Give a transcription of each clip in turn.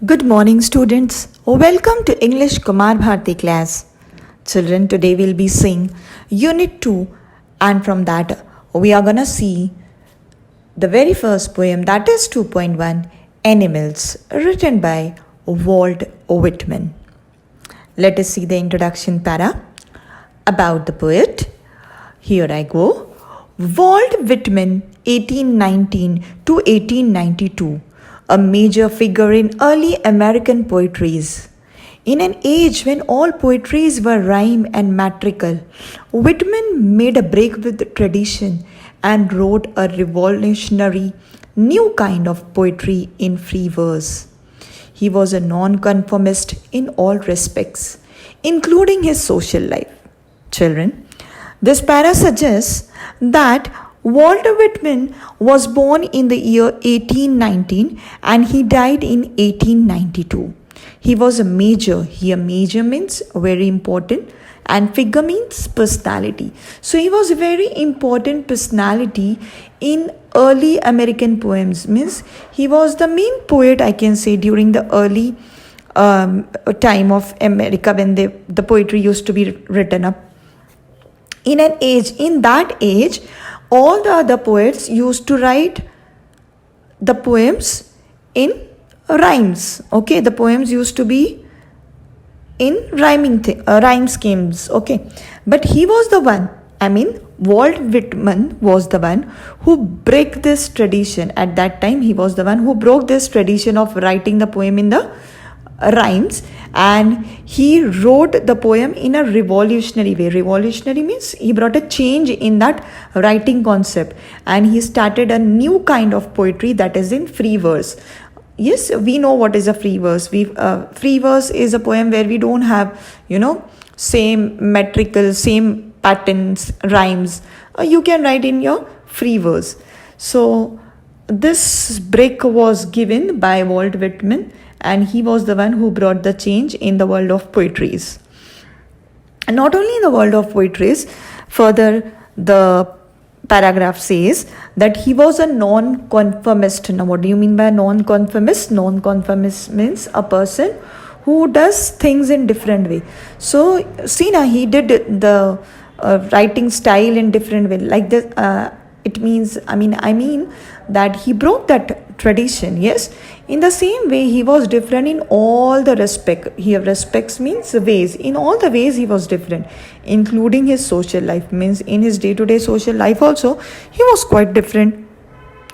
Good morning, students. Welcome to English Kumar Bharti class. Children, today we'll be seeing Unit 2, and from that, we are gonna see the very first poem, that is 2.1 Animals, written by Walt Whitman. Let us see the introduction para about the poet. Here I go. Walt Whitman, 1819 to 1892. A major figure in early American poetries. In an age when all poetries were rhyme and metrical, Whitman made a break with the tradition and wrote a revolutionary new kind of poetry in free verse. He was a nonconformist in all respects, including his social life. Children, this para suggests that Walter Whitman was born in the year 1819 and he died in 1892. He was a major. Here, major means very important and figure means personality. So, he was a very important personality in early American poems. Means he was the main poet, I can say, during the early time of America when the poetry used to be written up. In that age, all the other poets used to write the poems in rhymes. Okay, the poems used to be in rhyme schemes. Okay, but he was the one. Walt Whitman was the one who broke this tradition. At that time, he was the one who broke this tradition of writing the poem in the rhymes, and he wrote the poem in a revolutionary way. Revolutionary means he brought a change in that writing concept, and he started a new kind of poetry, that is in free verse. Yes, we know what is a free verse. Free verse is a poem where we don't have same metrical, same patterns, rhymes. You can write in your free verse. So this break was given by Walt Whitman, and he was the one who brought the change in the world of poetries. And not only in the world of poetries, further the paragraph says that he was a non-conformist. Now, what do you mean by non-conformist? Non-conformist means a person who does things in different way. So, see now, he did the writing style in different way. Like this, it means, I mean that he broke that tradition. Yes, in the same way, he was different in all the respect. Here, respects means ways. In all the ways, he was different, including his social life. Means in his day-to-day social life also, he was quite different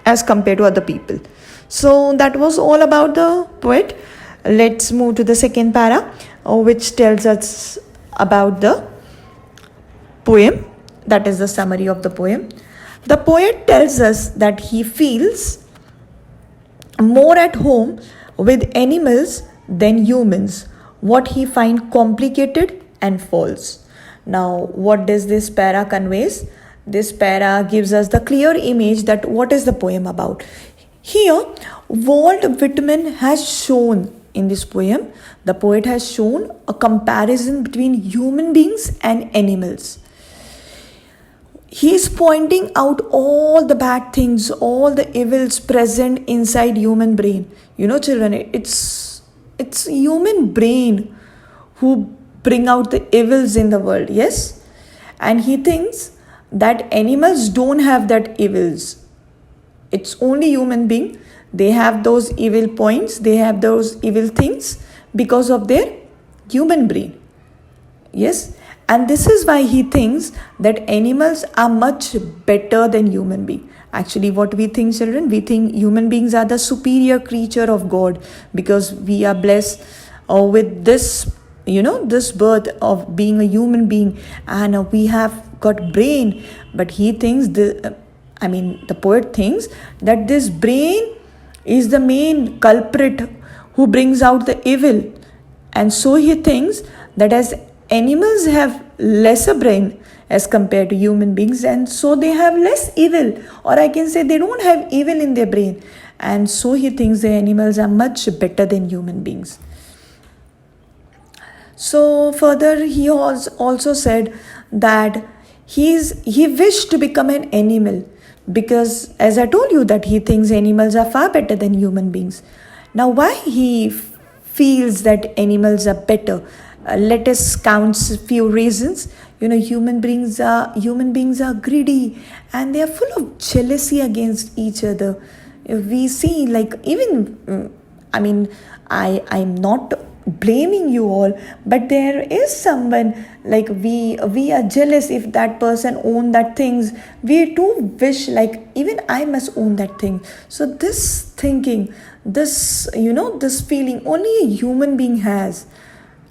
as compared to other people. So that was all about the poet. Let's move to the second para, which tells us about the poem. That is the summary of the poem. The poet tells us that he feels more at home with animals than humans, what he finds complicated and false. Now, what does this para conveys? This para gives us the clear image that what is the poem about. Here, Walt Whitman has shown in this poem, the poet has shown a comparison between human beings and animals. He is pointing out all the bad things, all the evils present inside human brain. Children, it's human brain who bring out the evils in the world. Yes, and he thinks that animals don't have that evils. It's only human being. They have those evil points. They have those evil things because of their human brain. Yes. And this is why he thinks that animals are much better than human beings. Actually, what we think, children, we think human beings are the superior creature of God because we are blessed with this, this birth of being a human being, and we have got brain. But he thinks, the poet thinks that this brain is the main culprit who brings out the evil. And so he thinks that as animals have lesser brain as compared to human beings, and so they have less evil, or I can say they don't have evil in their brain, and so he thinks the animals are much better than human beings. So further he also said that he wished to become an animal because, as I told you, that he thinks animals are far better than human beings. Now, why he feels that animals are better. Let us count a few reasons. Human beings are greedy, and they are full of jealousy against each other. We see, like, even I mean, I'm not blaming you all, but there is someone, like, we are jealous if that person own that things. We too wish, like, even I must own that thing. So this thinking, this feeling, only a human being has,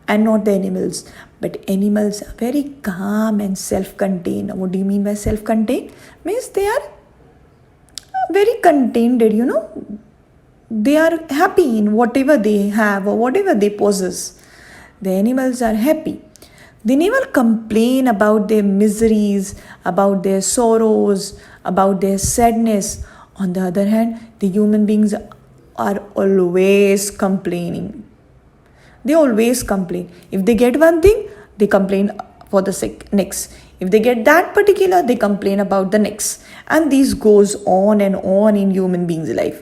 and not the animals. But animals are very calm and self-contained. What do you mean by self-contained? Means they are very contained. They are happy in whatever they have or whatever they possess. The animals are happy. They never complain about their miseries, about their sorrows, about their sadness. On the other hand, the human beings are always complaining. They always complain. If they get one thing, they complain for the next. If they get that particular, they complain about the next. And this goes on and on in human beings' life.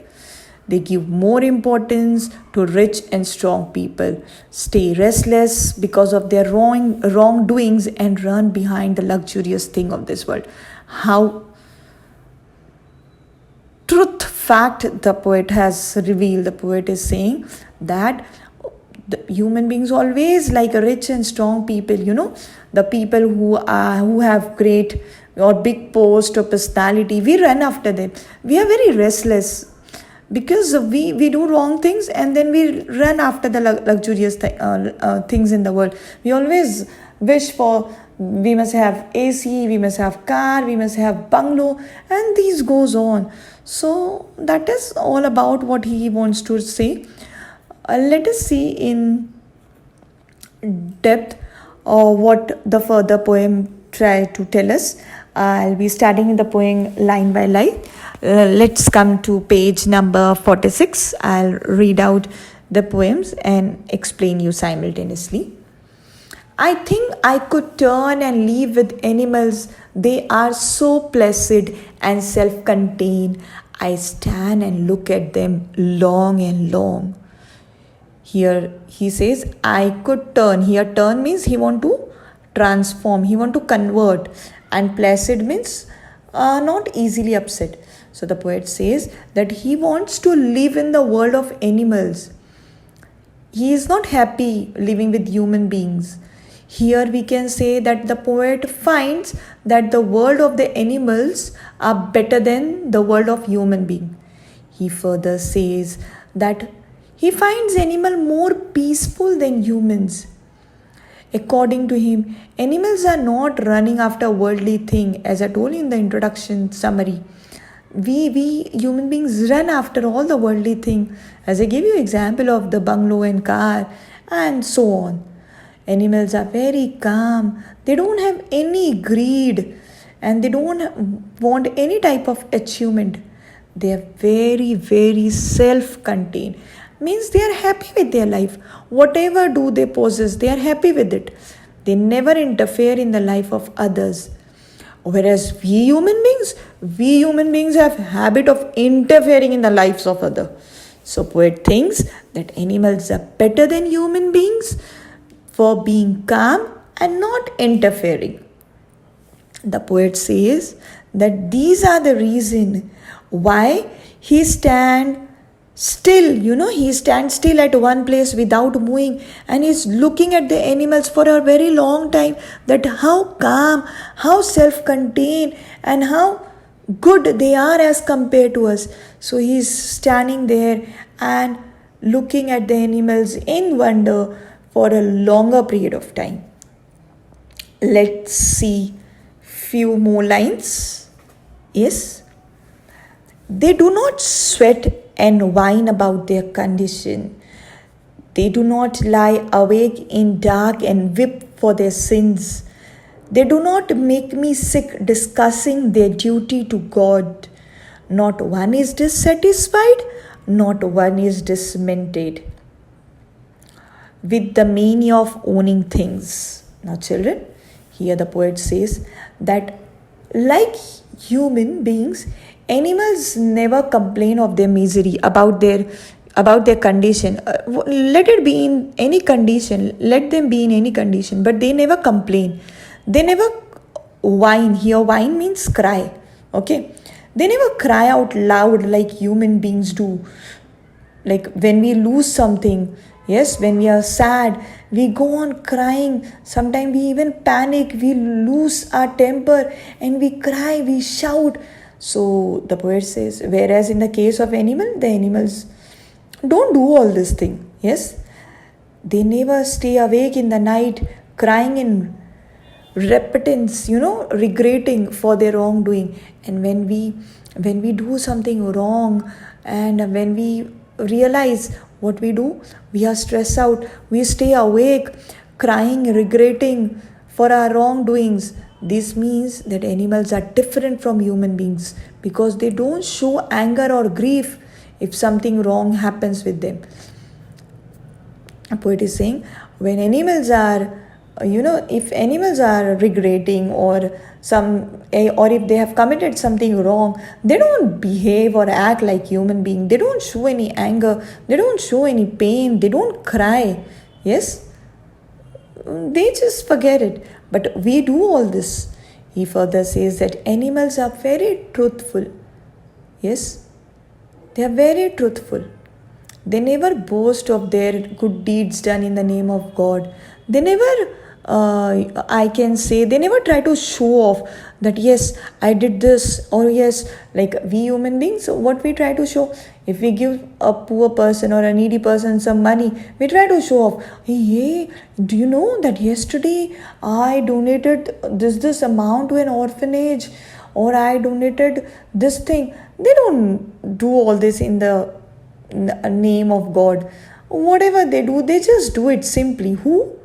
They give more importance to rich and strong people, stay restless because of their wrongdoings, and run behind the luxurious thing of this world. How truth fact the poet has revealed. The poet is saying that the human beings always like a rich and strong people. The people who have great or big post or personality, we run after them. We are very restless because we do wrong things, and then we run after the luxurious things in the world. We always wish for, we must have AC, we must have car, we must have bungalow, and this goes on. So that is all about what he wants to say. Let us see in depth what the further poem tried to tell us. I'll be starting the poem line by line. Let's come to page number 46. I'll read out the poems and explain you simultaneously. I think I could turn and live with animals. They are so placid and self-contained. I stand and look at them long and long. Here he says, I could turn. Here turn means he want to transform, he want to convert. And placid means not easily upset. So the poet says that he wants to live in the world of animals. He is not happy living with human beings. Here we can say that the poet finds that the world of the animals are better than the world of human being. He further says that he finds animal more peaceful than humans. According to him, animals are not running after worldly thing, as I told you in the introduction summary. We human beings run after all the worldly thing, as I gave you example of the bungalow and car and so on. Animals are very calm. They don't have any greed, and they don't want any type of achievement. They are very, very self-contained. Means they are happy with their life. Whatever do they possess, they are happy with it. They never interfere in the life of others. Whereas we human beings have habit of interfering in the lives of others. So poet thinks that animals are better than human beings for being calm and not interfering. The poet says that these are the reason why he stands still. He stands still at one place without moving, and he's looking at the animals for a very long time, that how calm, how self-contained, and how good they are as compared to us. So he's standing there and looking at the animals in wonder for a longer period of time. Let's see few more lines. Yes. They do not sweat and whine about their condition. They do not lie awake in dark and weep for their sins. They do not make me sick discussing their duty to God. Not one is dissatisfied, not one is dismented with the mania of owning things. Now children, here the poet says that like human beings, animals never complain of their misery, about their about their condition. Let it be in any condition, let them be in any condition, but they never complain. They never whine. Here, whine means cry. Okay, they never cry out loud like human beings do. Like when we lose something, yes, when we are sad, we go on crying. Sometimes we even panic, we lose our temper, and we cry, we shout. So the poet says, whereas in the case of animal, the animals don't do all this thing. Yes, they never stay awake in the night crying in repentance, regretting for their wrongdoing. And when we do something wrong, and when we realize what we do, we are stressed out, we stay awake crying, regretting for our wrongdoings. This means that animals are different from human beings, because they don't show anger or grief if something wrong happens with them. A poet is saying, when animals are, if animals are regretting, or if they have committed something wrong, they don't behave or act like human being. They don't show any anger, they don't show any pain, they don't cry. Yes, they just forget it. But we do all this. He further says that animals are very truthful. Yes, they are very truthful. They never boast of their good deeds done in the name of God. They never, I can say, they never try to show off that, yes, I did this, or yes, like we human beings, what we try to show, if we give a poor person or a needy person some money, we try to show off, hey, do you know that yesterday I donated this amount to an orphanage, or I donated this thing. They don't do all this in the name of God. Whatever they do, they just do it simply. Who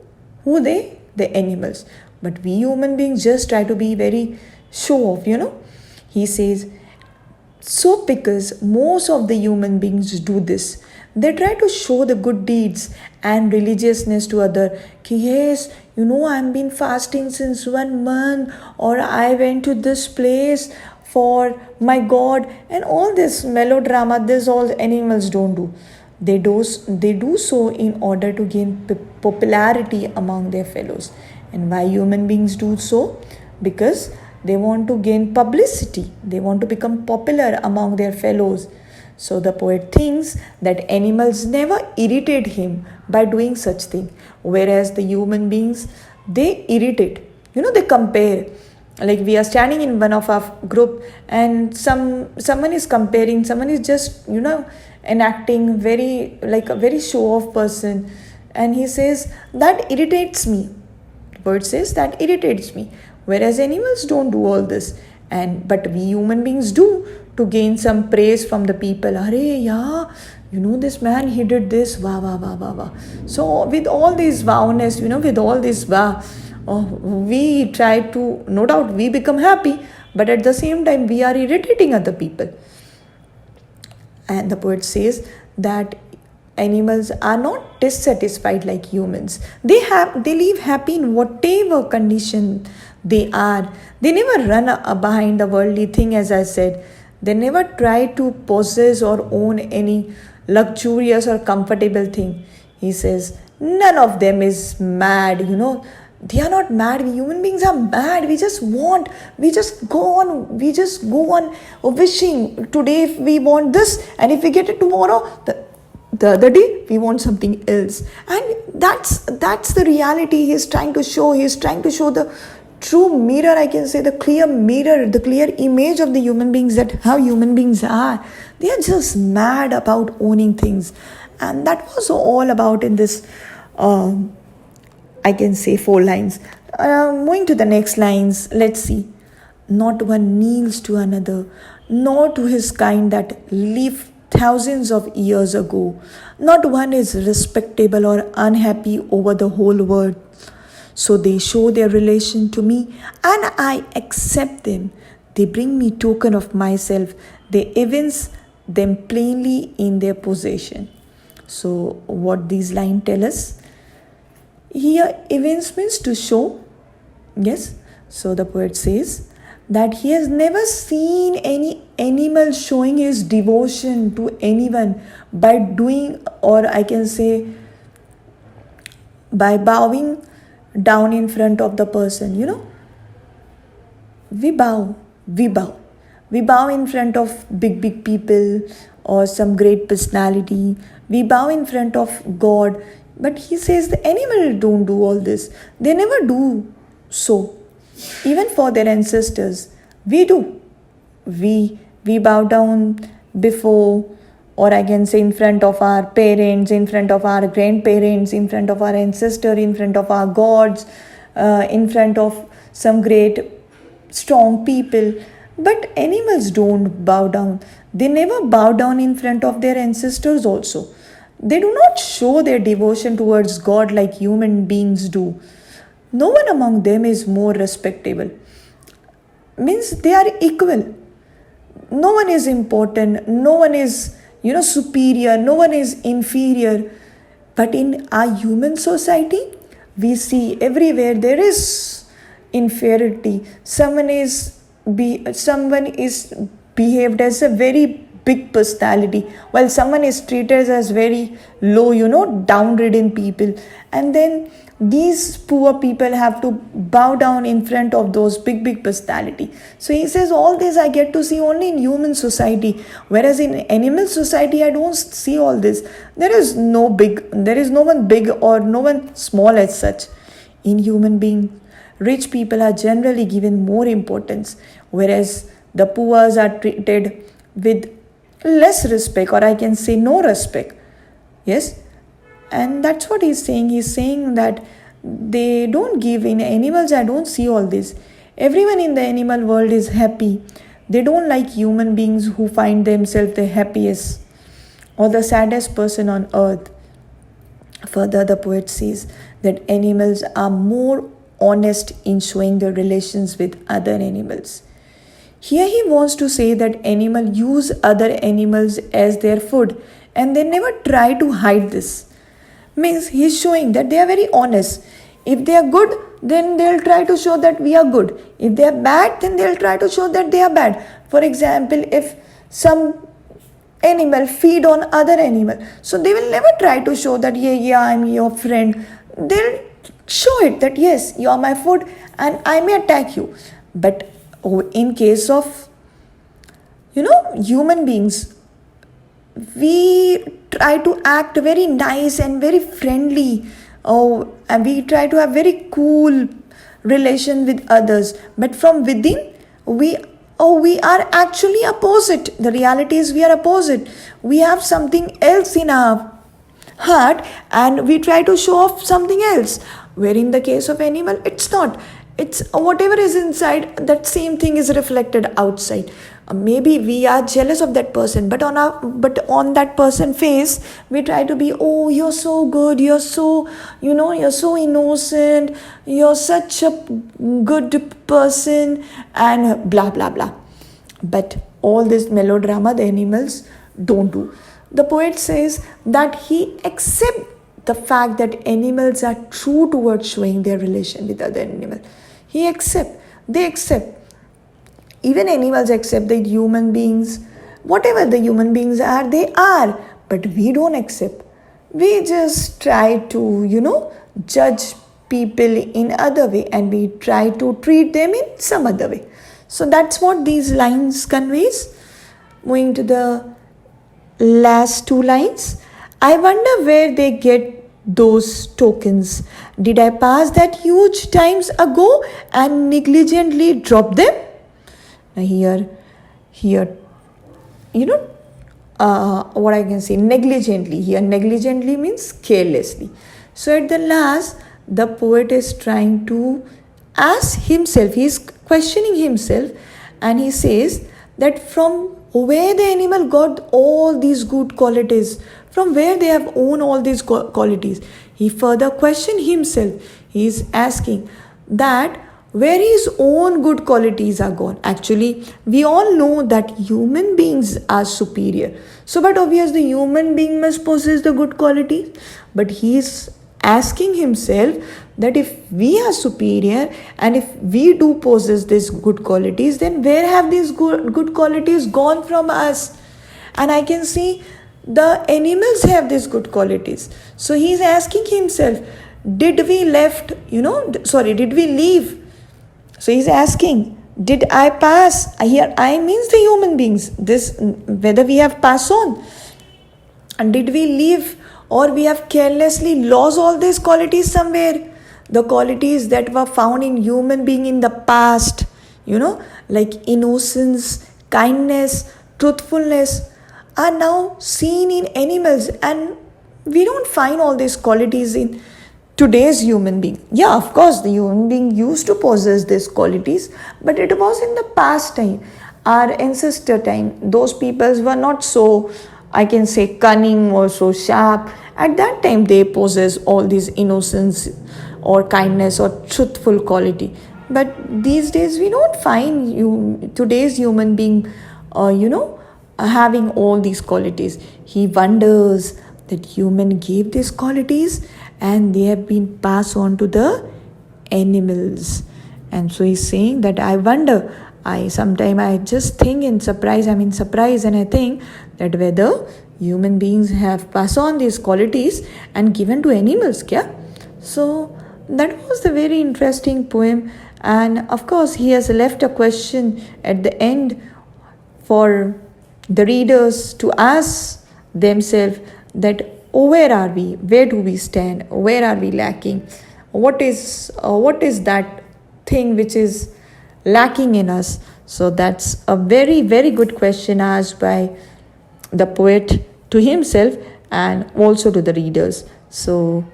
they? The animals. But we human beings just try to be very show off, He says, so because most of the human beings do this, they try to show the good deeds and religiousness to other. Yes, I've been fasting since 1 month, or I went to this place for my God, and all this melodrama. This all animals don't do. They do so in order to gain popularity among their fellows. And why human beings do so? Because they want to gain publicity. They want to become popular among their fellows. So the poet thinks that animals never irritate him by doing such thing, whereas the human beings, they irritate. They compare. Like we are standing in one of our group, and someone is comparing, someone is just enacting very like a very show off person, and he says that irritates me. The bird says that irritates me, whereas animals don't do all this, but we human beings do, to gain some praise from the people. Arey, yeah, this man, he did this, wow, wow, wow, wow, wow. So with all this wowness, with all this wow, we try to, no doubt we become happy, but at the same time we are irritating other people. And the poet says that animals are not dissatisfied like humans. They live happy in whatever condition they are. They never run behind the worldly thing, as I said. They never try to possess or own any luxurious or comfortable thing. He says none of them is mad, They are not mad. We human beings are mad. We just go on wishing. Today if we want this, and if we get it tomorrow, the other day we want something else. And that's the reality he's trying to show. He's trying to show the true mirror, I can say, the clear mirror, the clear image of the human beings, that how human beings are. They are just mad about owning things. And that was all about in this I can say 4 lines. Moving to the next lines, let's see. Not one kneels to another, nor to his kind that lived thousands of years ago. Not one is respectable or unhappy over the whole world. So they show their relation to me, and I accept them. They bring me token of myself. They evince them plainly in their possession. So what these lines tell us? Here, evince means to show. Yes. So the poet says that he has never seen any animal showing his devotion to anyone by doing, or I can say, by bowing down in front of the person. We bow, we bow. We bow in front of big people or some great personality. We bow in front of God. But he says the animal don't do all this. They never do so. Even for their ancestors, we do. We bow down before, or I can say in front of our parents, in front of our grandparents, in front of our ancestor, in front of our gods, in front of some great strong people. But animals don't bow down. They never bow down in front of their ancestors also. They do not show their devotion towards God like human beings do. No one among them is more respectable. Means they are equal. No one is important. No one is, superior. No one is inferior. But in our human society, we see everywhere there is inferiority. Someone is behaved as a very big personality, while someone is treated as very low, downtrodden people. And then these poor people have to bow down in front of those big personality. So he says all this I get to see only in human society, whereas in animal society I don't see all this. There is no one big or no one small as such. In human being, rich people are generally given more importance, whereas the poor are treated with less respect, or I can say no respect. Yes, and that's what he's saying. He's saying that they don't give. In animals, I don't see all this. Everyone in the animal world is happy. They don't like human beings who find themselves the happiest or the saddest person on earth. Further, the poet says that animals are more honest in showing their relations with other animals. Here he wants to say that animals use other animals as their food, and they never try to hide this. Means he's showing that they are very honest. If they are good, then they'll try to show that we are good. If they are bad, then they'll try to show that they are bad. For example, if some animal feed on other animal, so they will never try to show that yeah, I'm your friend. They'll show it that yes, you are my food and I may attack you. But in case of human beings, we try to act very nice and very friendly, and we try to have very cool relation with others, but from within we are actually opposite. The reality is we are opposite. We have something else in our heart and we try to show off something else, where in the case of animal it's not. It's whatever is inside, that same thing is reflected outside. Maybe we are jealous of that person, but on that person face we try to be, oh, you're so good, you're so you're so innocent, you're such a good person, and blah blah blah. But all this melodrama the animals don't do. The poet says that he accepts the fact that animals are true towards showing their relation with other animals. They accept. Even animals accept that human beings, whatever the human beings are, they are. But we don't accept. We just try to, judge people in other way, and we try to treat them in some other way. So that's what these lines conveys. Moving to the last two lines. I wonder where they get those tokens. Did I pass that huge times ago and negligently drop them? Now here, what I can say, negligently. Here, negligently means carelessly. So at the last, the poet is trying to ask himself, he is questioning himself, and he says that from where the animal got all these good qualities, from where they have owned all these qualities. He further questioned himself. He is asking that where his own good qualities are gone. Actually, we all know that human beings are superior. So, but obviously, the human being must possess the good qualities. But he is asking himself that if we are superior and if we do possess these good qualities, then where have these good qualities gone from us? And I can see the animals have these good qualities. So he's asking himself, did we did we leave? So he's asking, did I pass? Here I means the human beings. This, whether we have passed on, and did we leave, or we have carelessly lost all these qualities somewhere? The qualities that were found in human being in the past, like innocence, kindness, truthfulness, are now seen in animals, and we don't find all these qualities in today's human being. Yeah, of course, the human being used to possess these qualities, but it was in the past time, our ancestor time. Those peoples were not so, I can say, cunning or so sharp. At that time, they possess all these innocence or kindness or truthful quality. But these days, we don't find today's human being, having all these qualities. He wonders that human gave these qualities and they have been passed on to the animals. And so he's saying that I wonder, I just think in surprise, and I think that whether human beings have passed on these qualities and given to animals. Kya? So that was the very interesting poem, and of course he has left a question at the end for the readers to ask themselves that, where are we, where do we stand, where are we lacking, what is that thing which is lacking in us. So that's a very, very good question asked by the poet to himself and also to the readers. So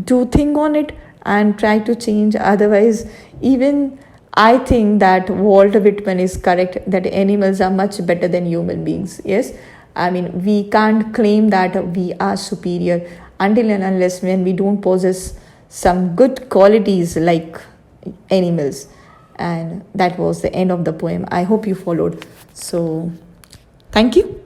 do think on it and try to change. Otherwise, even I think that Walt Whitman is correct, that animals are much better than human beings. Yes, we can't claim that we are superior until and unless when we don't possess some good qualities like animals. And that was the end of the poem. I hope you followed. So thank you.